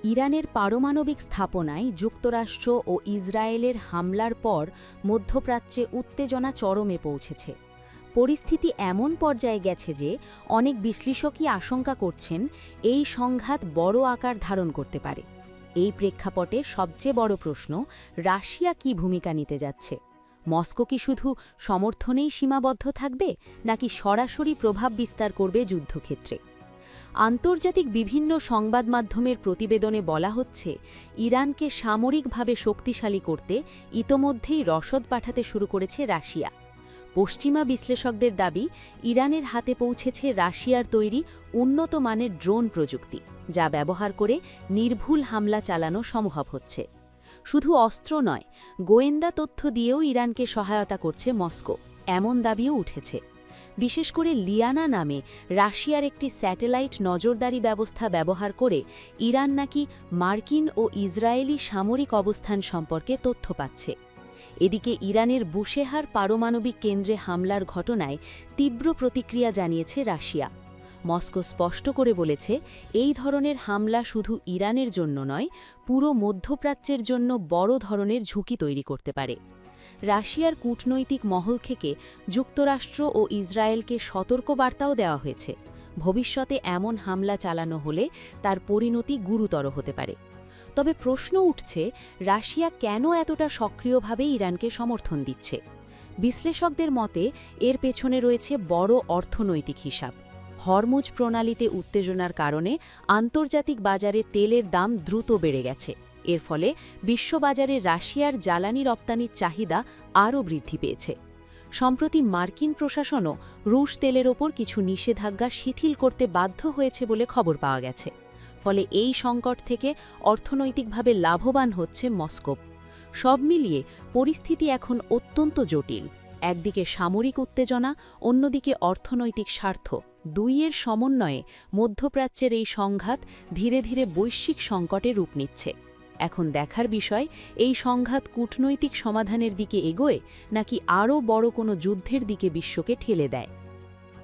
ইরানের পারমাণবিক স্থাপনায় যুক্তরাষ্ট্র ও ইসরায়েলের হামলার পর মধ্যপ্রাচ্যে উত্তেজনা চরমে পৌঁছেছে। পরিস্থিতি এমন পর্যায়ে গেছে যে অনেক বিশ্লেষকই আশঙ্কা করছেন এই সংঘাত বড় আকার ধারণ করতে পারে। এই প্রেক্ষাপটে সবচেয়ে বড় প্রশ্ন, রাশিয়া কী ভূমিকা নিতে যাচ্ছে? মস্কো কি শুধু সমর্থনেই সীমাবদ্ধ থাকবে, নাকি সরাসরি প্রভাব বিস্তার করবে যুদ্ধক্ষেত্রে? আন্তর্জাতিক বিভিন্ন সংবাদ মাধ্যমের প্রতিবেদনে বলা হচ্ছে, ইরানকে সামরিকভাবে শক্তিশালী করতে ইতোমধ্যেই রসদ পাঠাতে শুরু করেছে রাশিয়া। পশ্চিমা বিশ্লেষকদের দাবি, ইরানের হাতে পৌঁছেছে রাশিয়ার তৈরি উন্নত মানের ড্রোন প্রযুক্তি, যা ব্যবহার করে নির্ভুল হামলা চালানো সম্ভব হচ্ছে। শুধু অস্ত্র নয়, গোয়েন্দা তথ্য দিয়েও ইরানকে সহায়তা করছে মস্কো, এমন দাবিও উঠেছে। বিশেষ করে লিয়ানা নামে রাশিয়ার একটি স্যাটেলাইট নজরদারি ব্যবস্থা ব্যবহার করে ইরান নাকি মার্কিন ও ইসরায়েলি সামরিক অবস্থান সম্পর্কে তথ্য পাচ্ছে। এদিকে ইরানের বুশেহার পারমাণবিক কেন্দ্রে হামলার ঘটনায় তীব্র প্রতিক্রিয়া জানিয়েছে রাশিয়া। মস্কো স্পষ্ট করে বলেছে, এই ধরনের হামলা শুধু ইরানের জন্য নয়, পুরো মধ্যপ্রাচ্যের জন্য বড় ধরনের ঝুঁকি তৈরি করতে পারে। রাশিয়ার কূটনৈতিক মহল থেকে যুক্তরাষ্ট্র ও ইসরায়েলকে সতর্কবার্তাও দেওয়া হয়েছে, ভবিষ্যতে এমন হামলা চালানো হলে তার পরিণতি গুরুতর হতে পারে। তবে প্রশ্ন উঠছে, রাশিয়া কেন এতটা সক্রিয়ভাবে ইরানকে সমর্থন দিচ্ছে? বিশ্লেষকদের মতে এর পেছনে রয়েছে বড় অর্থনৈতিক হিসাব। হরমুজ প্রণালীতে উত্তেজনার কারণে আন্তর্জাতিক বাজারে তেলের দাম দ্রুত বেড়ে গেছে। এর ফলে বিশ্ববাজারে রাশিয়ার জ্বালানি রপ্তানির চাহিদা আরও বৃদ্ধি পেয়েছে। সম্প্রতি মার্কিন প্রশাসনও রুশ তেলের ওপর কিছু নিষেধাজ্ঞা শিথিল করতে বাধ্য হয়েছে বলে খবর পাওয়া গেছে। ফলে এই সংকট থেকে অর্থনৈতিকভাবে লাভবান হচ্ছে মস্কো। সব মিলিয়ে পরিস্থিতি এখন অত্যন্ত জটিল। একদিকে সামরিক উত্তেজনা, অন্যদিকে অর্থনৈতিক স্বার্থ, দুইয়ের সমন্বয়ে মধ্যপ্রাচ্যের এই সংঘাত ধীরে ধীরে বৈশ্বিক সংকটে রূপ নিচ্ছে। এখন দেখার বিষয়, এই সংঘাত কূটনৈতিক সমাধানের দিকে এগোয় নাকি আরও বড় কোনো যুদ্ধের দিকে বিশ্বকে ঠেলে দেয়।